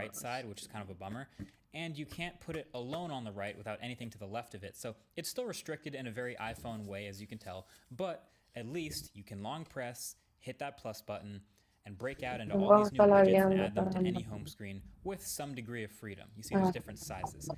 right side, which is kind of a bummer. And you can't put it alone on the right without anything to the left of it. So it's still restricted in a very iPhone way, as you can tell, but at least you can long press, hit that plus button, and break out into all these new widgets and add them to any home screen with some degree of freedom. You see there's different sizes.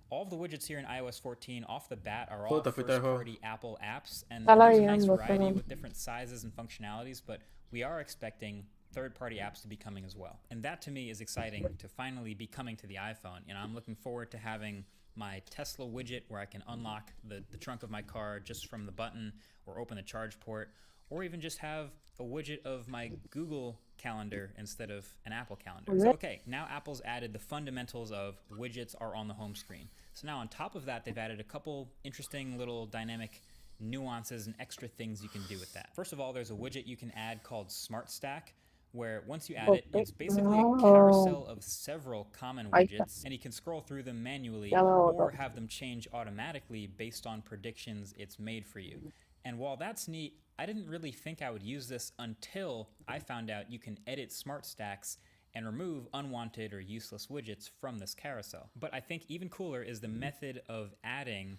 All of the widgets here in iOS 14 off the bat are all first-party Apple apps, and there's a nice variety with different sizes and functionalities, but we are expecting third-party apps to be coming as well. And that to me is exciting to finally be coming to the iPhone. And I'm looking forward to having my Tesla widget where I can unlock the trunk of my car just from the button, or open the charge port, or even just have a widget of my Google Calendar instead of an Apple Calendar. So okay, now Apple's added the fundamentals of widgets are on the home screen. So now on top of that, they've added a couple interesting little dynamic nuances and extra things you can do with that. First of all, there's a widget you can add called Smart Stack, where once you add it, it's basically a carousel of several common widgets, and you can scroll through them manually or have them change automatically based on predictions it's made for you. And while that's neat, I didn't really think I would use this until I found out you can edit smart stacks and remove unwanted or useless widgets from this carousel. But I think even cooler is the method of adding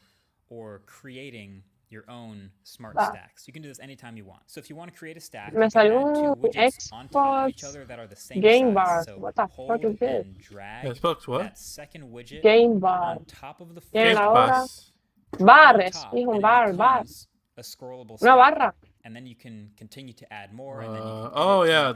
or creating your own smart stacks. You can do this anytime you want. So if you want to create a stack, you can add two widgets on top of each other that are the same size. So hold and drag that second widget on top of the first one. Becomes a scrollable stack. And then you can continue to add more, and then you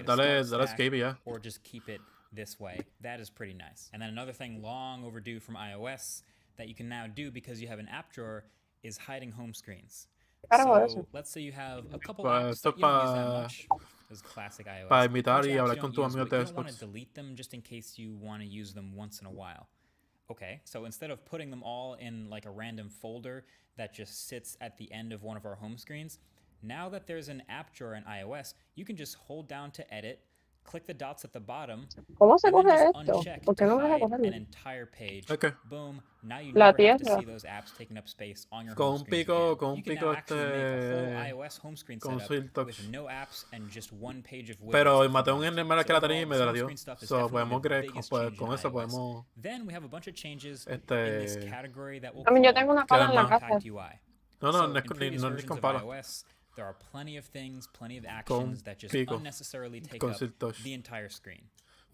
can dale escape, or just keep it this way. That is pretty nice. And then another thing long overdue from iOS that you can now do because you have an app drawer is hiding home screens. So let's say you have a couple apps that you don't use that much. This is classic iOS. Para imitar y hablar con tu amigo de Xbox. You don't want to Xbox. delete them just in case you want to use them once in a while. Okay, so instead of putting them all in like a random folder that just sits at the end of one of our home screens, now that there's an app drawer in iOS, you can just hold down to edit, click the dots at the bottom, and then just uncheck to hide an entire page. Okay. Boom, now you never have to see those apps taking up space on your home screen. Con You can now actually make a whole iOS home screen setup with no apps and just one page of widgets. Pero maté un enemigo que la tenía y me la home dio. screen stuff is So definitely podemos the creer biggest con change in eso iOS. podemos Then we have a bunch of changes in this category that we'll I mean, yo call tengo una pala en la casa. compact UI. No, So no in previous es versions con of pala. iOS, there are plenty of things, plenty of actions that just unnecessarily take up the entire screen.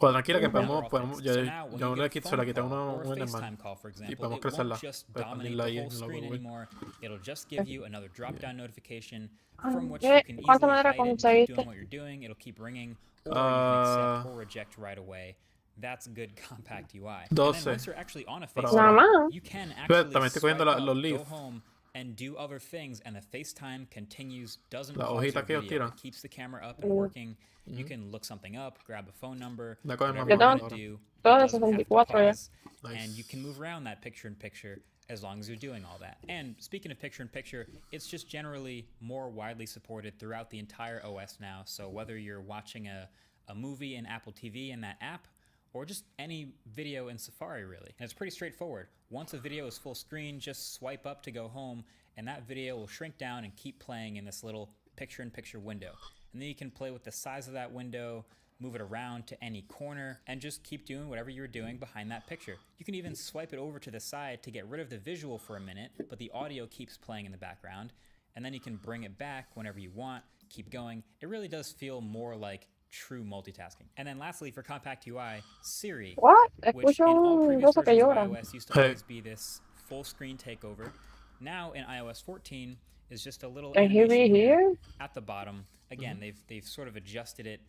Pues tranquila que They're all podemos fixed. So now when you get a se la phone quité call or a un FaceTime call, for example, podemos it won't crecerla. just Puedes dominate ponerla the ahí whole en la screen Google. anymore. It'll just give you another drop-down notification from which you can easily hide it and keep doing what you're doing. It'll keep ringing, or you can accept or reject right away. That's good compact UI. And then once you're actually on a FaceTime, you can actually swipe up, go home, and do other things, and the FaceTime continues, doesn't pause your video. It keeps the camera up and working. You can look something up, grab a phone number, whatever you want to do. It doesn't have to pause, and you can move around that picture-in-picture as long as you're doing all that. And speaking of picture-in-picture, it's just generally more widely supported throughout the entire OS now. So whether you're watching a movie in Apple TV in that app, or just any video in Safari, really. And it's pretty straightforward. Once a video is full screen, just swipe up to go home, and that video will shrink down and keep playing in this little picture-in-picture window. And then you can play with the size of that window, move it around to any corner, and just keep doing whatever you're doing behind that picture. You can even swipe it over to the side to get rid of the visual for a minute, but the audio keeps playing in the background, and then you can bring it back whenever you want, keep going. It really does feel more like true multitasking. And then lastly, for compact UI, Siri, which in all previous versions of iOS used to always be this full screen takeover. Now in iOS 14 is just a little animation here at the bottom. Again, they've sort of adjusted it,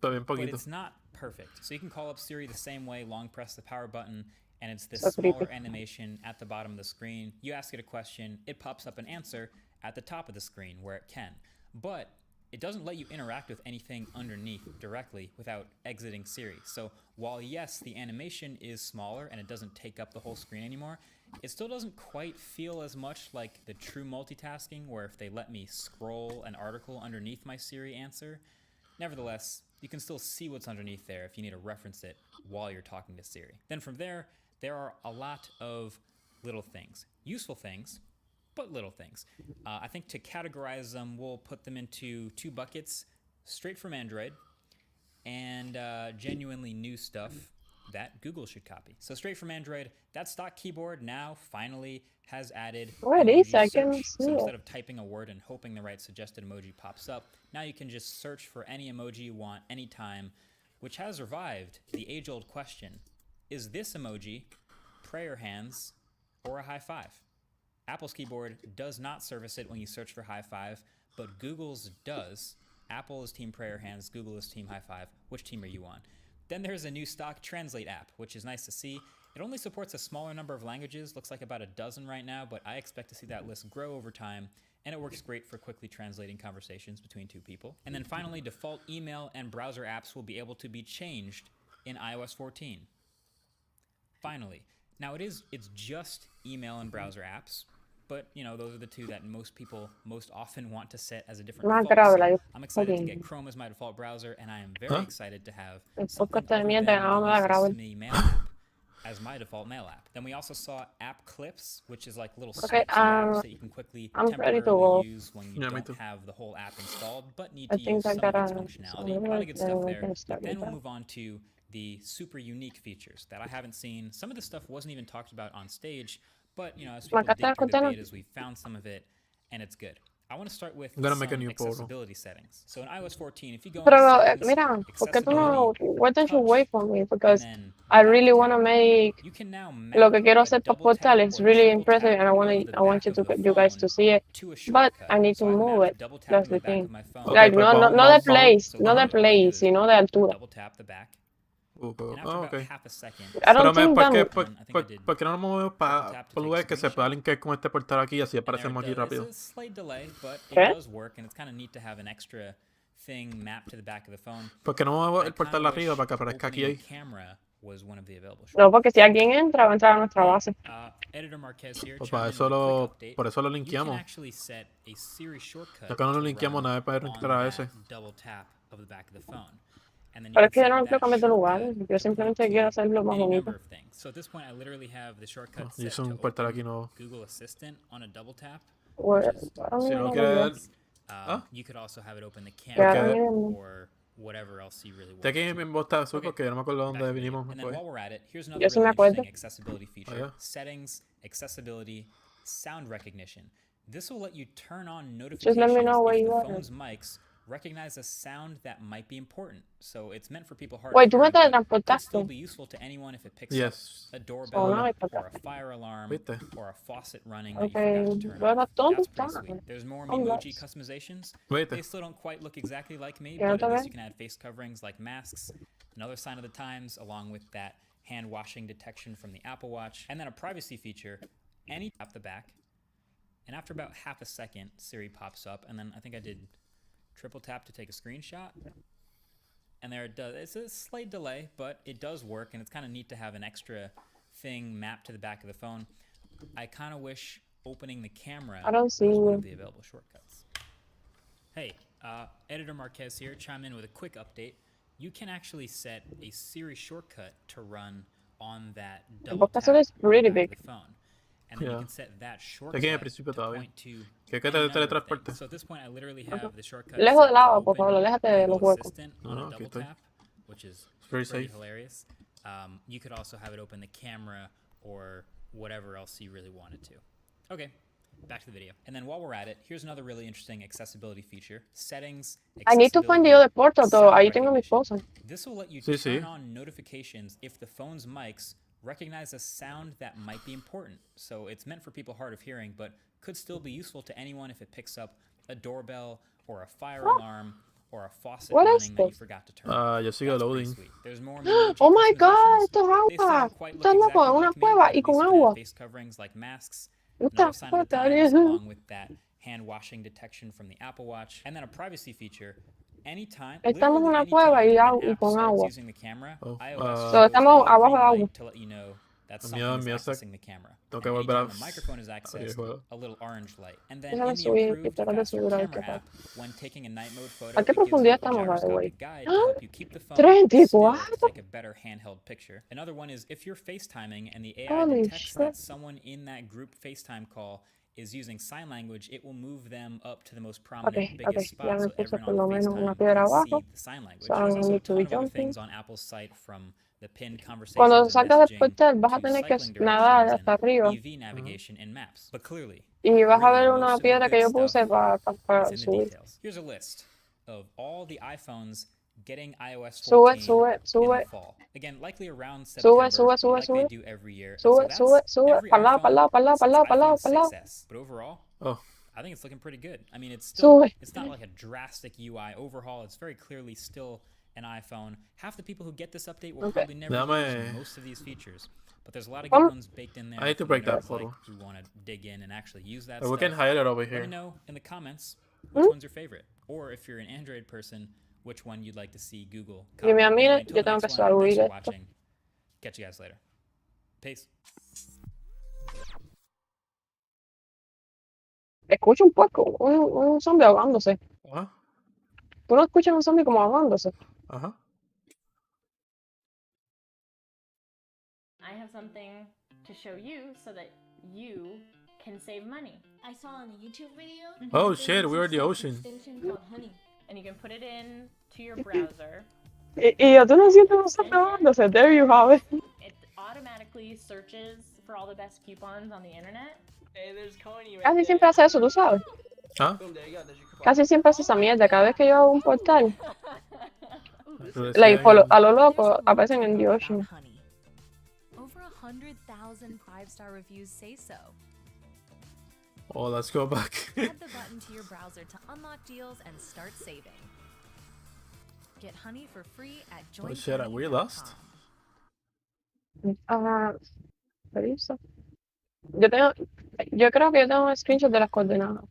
but it's not perfect. So you can call up Siri the same way, long press the power button, and it's this smaller animation at the bottom of the screen. You ask it a question, it pops up an answer at the top of the screen where it can. But it doesn't let you interact with anything underneath directly without exiting Siri. So while yes, the animation is smaller and it doesn't take up the whole screen anymore, it still doesn't quite feel as much like the true multitasking where if they let me scroll an article underneath my Siri answer. Nevertheless, you can still see what's underneath there if you need to reference it while you're talking to Siri. Then from there are a lot of little things, useful things, but little things. I think to categorize them, we'll put them into two buckets, straight from Android and genuinely new stuff, that Google should copy. So straight from Android, that stock keyboard now finally has added What is emoji I can search. see So it. instead of typing a word and hoping the right suggested emoji pops up, now you can just search for any emoji you want anytime, which has revived the age-old question, is this emoji prayer hands or a high five? Apple's keyboard does not service it when you search for high five, but Google's does. Apple is team prayer hands, Google is team high five. Which team are you on? Then there's a new stock Translate app, which is nice to see. It only supports a smaller number of languages, looks like about a dozen right now, but I expect to see that list grow over time, and it works great for quickly translating conversations between two people. And then finally, default email and browser apps will be able to be changed in iOS 14. Finally, now it's just email and browser apps, but those are the two that most people most often want to set as a different default. So I'm excited to get Chrome as my default browser, and I am very excited to have something other than the useless to me mail app as my default mail app. Then we also saw app clips, which is like little snips of apps that you can quickly temporarily use when you don't have the whole app installed, but need to use some of its functionality. A lot of good stuff there. But then we'll move on to the super unique features that I haven't seen. Some of this stuff wasn't even talked about on stage, but as people dig through the betas, we found some of it, and it's good. I want to start with some accessibility settings. So in iOS 14, if you go Pero, into settings, mira, ¿por qué tú no, accessibility, why don't you touch, wait for me? Because and then I really back want to tab, make you can now lo map que quiero a hacer para double portal. tap It's or really triple impressive, tap and I of want the you back of the you guys to phone see it. to a But shortcut. I need to So I've move mapped it. double That's tapping the the back thing. of my phone. Like, pues no the place, So no the what I do place, is sino de altura. double tap the back, and after about half a second, I don't Pero think ¿por qué, that... ¿por qué no nos movemos para un lugar que se pueda linkar con este portal aquí y así and there aparecemos it aquí does. rápido? It's a slight delay, but it ¿Qué? does work, and it's kind of neat to have an extra thing mapped to the back of the phone. ¿Por qué no movemos I el portal kinda arriba wish para que aparezca aquí opening ahí? camera was one of the available No, shortcuts. porque si alguien entra, va a entrar a nuestra base. Editor Marquez here, Pues chime para in eso with a quick update. por eso lo You can linkeamos. actually set a Siri shortcut Ya que no lo to linkeamos, run nadie puede on entrar a ese. that double tap of the back of the phone. And then you Pero es can que yo set no quiero that cambiar de lugar. shortcut Yo to point simplemente quiero to hacerlo más any bonito. number of things. So at this point, I literally have the shortcut Y set es to un portal aquí open nuevo. Google Assistant on a double tap, Pues, which is ahora Si mismo no no quieres lo ver, veo. you could also have it open the Y ahora camera mismo... or whatever else you really want. de aquí en voz está azul Okay, porque yo no me acuerdo back dónde to the video. vinimos. And then Pues. while we're at it, here's another Yo sí me really acuerdo. interesting accessibility feature. yeah. Settings, accessibility, sound recognition. This will let you turn on Just let me notifications know where if you the are. phone's mics recognize a sound that might be important. So it's meant for people hard Wait, of tú me hearing, but could teletransportaste. still be useful to anyone if it picks Yes. up a Oh, doorbell no, or a fire alarm ¿Viste? or a faucet running that you okay, forgot to turn pero off. ¿dónde That's pretty está? sweet. There's more Oh, emoji nice. customizations. ¿Viste? They still don't quite look exactly like me, Yeah, but at least okay. you can add face coverings like masks, another sign of the times, along with that hand washing detection from the Apple Watch, and then a privacy feature. Any tap the back, and after about half a second, Siri pops up, and then I think I did triple tap to take a screenshot. And there it does. It's a slight delay, but it does work, and it's kind of neat to have an extra thing mapped to the back of the phone. I kind of wish opening the camera I don't was see one you. of the available shortcuts. Hey, Editor Marquez here, chime in with a quick update. You can actually set a Siri shortcut to run on that double tap podcast is on the pretty back of big. the phone. And then you Yeah. can set that Aquí shortcut en el to principio todavía. point to Que te any number of teletransporte. things. So at this point, I literally have the shortcut Lejos set del to agua, por open favor, aléjate de los Google huecos. Assistant on No, a aquí double estoy. tap, which is Very pretty safe. hilarious. You could also have it open the camera or whatever else you really wanted to. Okay, back to the video. And then while we're at it, here's another really interesting accessibility feature. Settings, I need to find the other portal, though. Ahí tengo mi cosa. This will let you Sí, turn sí. on notifications if the phone's mics recognize a sound that might be important. So it's meant for people hard of hearing, but could still be useful to anyone if it picks up a doorbell or a fire alarm or a faucet What is running that you this? forgot to turn on. Yo sigo That's pretty loading. sweet. There's more emoji Oh my god, customizations. esto es They still agua. don't quite Estás look loco, exactly es una like me, cueva but y at con least you can agua. add face coverings like masks, What another the sign of fuck the that times, is? along with that hand washing detection from the Apple Watch, and then a privacy feature. Anytime, Estamos en literally una cueva y, anytime an y app con starts agua. using the camera, Oh, iOS So, shows estamos a little abajo green de agua. light to let you know that El something mío, is el mío está- accessing the camera. Tengo And que volver a- anytime the microphone is accessed, juego. a little orange light. And then Déjame in the subir, improved quitar de faster subir a ver camera qué tal. app, when taking a night mode photo, ¿A qué it gives you profundidad a estamos, by the way? gyroscopic guide to help you keep the phone 34. still to take a better handheld picture. Another one is if you're FaceTiming and the AI Holy detects shit. that someone in that group FaceTime call is using sign language, it will move them up to the most prominent, Okay, biggest okay. Ya spot me so puse everyone por lo on menos una FaceTime piedra can see abajo. the sign language. So I There's don't also a need to ton be of other jumping. things on Apple's site from the pinned conversations Cuando and salgas del messaging portal vas a to tener que cycling nadar directions hasta and arriba EV navigation and maps. But clearly, y vas a really, ver una most of the piedra que good yo stuff puse para is in the subir. details. Here's a list of all the iPhones getting iOS 14 Sube, in sube, the fall. Again, likely around sube, September, sube, like they sube, do every year. And so sube, sube, that's sube, every para lado, para iPhone lado, para lado, para since lado, para iPhone lado, para lado, 6S. But overall, Oh, I think it's looking pretty good. I mean, it's sube. not like a drastic UI overhaul. It's very clearly still an iPhone. Half the people who get this update will Okay. probably never use most of these features. But there's a lot of good ones baked in there. I need to for break that nerds like photo. who want to dig in and actually use that we stuff. can hide it over Let me here. know in the comments which one's your favorite. Or if you're an Android person, which one you'd like to see Google copy. Y mi amiga, Anyway, until yo the tengo que next one, thanks subir for esto. watching. Catch you guys later. Peace. Escucho un poco, un zombie ahogándose. Huh? ¿Tú no escuchas un zombie como ahogándose? Uh-huh. I have something to show you so that you can save money. I saw on a YouTube video. Oh they shit, use we're in the this ocean. extension called Honey. And you can put it in to your browser. Y yo, tú no sientes un zombie ahogándose. There you have it. It automatically searches for all the best coupons on the internet. Hey, there's Coney right Casi there. siempre hace eso, tú sabes. Huh? Boom, there you go. There's your coupon. Casi siempre hace esa mierda. Cada vez que yo hago un portal, Let's like, see. a lo loco, aparecen en the ocean. Honey. Over 100,000 5-star reviews say so. Oh, let's go back. Add the button to your browser to unlock deals and start saving. Get Honey for free at Oh shit, are we lost? ¿Pero eso? Yo creo que yo tengo un screenshot de las coordenadas.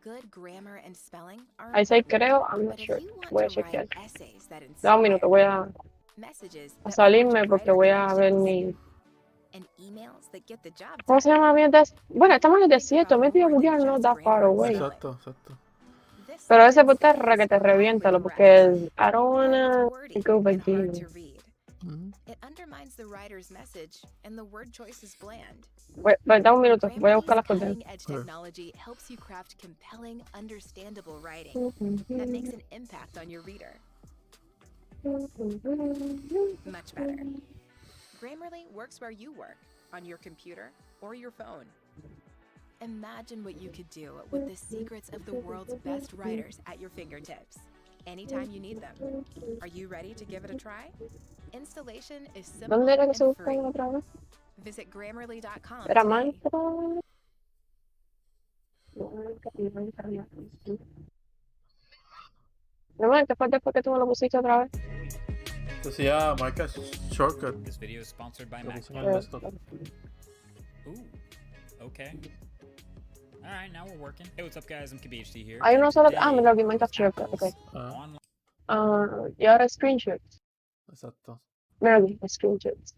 Good grammar and spelling are Ahí sí important, creo, I'm not but if sure. you want Voy a to chequear. write essays that Da un minuto, voy a messages that salirme forge porque brighter voy a ver connections, mi... and emails that get the job ¿Cómo se done. llama la mierda? Bueno, estamos en el Think desierto, about maybe more we than are not just that far grammar and away. spelling. Exacto, exacto. This Pero ese sentence portal is requete awkwardly reviéntalo porque correct. I don't wanna It's wordy go back and hard there. to read. Mhm. It undermines the writer's message, and the word choice is bland. Da un minuto, voy a buscar las Grammarly's coordenadas. cutting-edge technology helps you craft compelling, understandable writing that makes an impact on your reader. Much better. Grammarly works where you work, on your computer or your phone. Imagine what you could do with the secrets of the world's best writers at your fingertips, anytime you need them. Are you ready to give it a try? Installation is simple ¿Dónde era que se and busca free. otra vez? Visit Grammarly.com ¿Era today. mantra? No, ¿qué fue después que tú me lo pusiste otra vez? Decía marca shortcut. This video is sponsored by Lo Mac. puse en el desktop. Ooh, okay. All right, now we're working. Hey, what's up, guys? I'm KBHD here. Hay and uno solo... today mira, argumento is shortcut, ok. Apple's Ah, online Y ahora screenshots. exacto. Mira aquí, screenshots.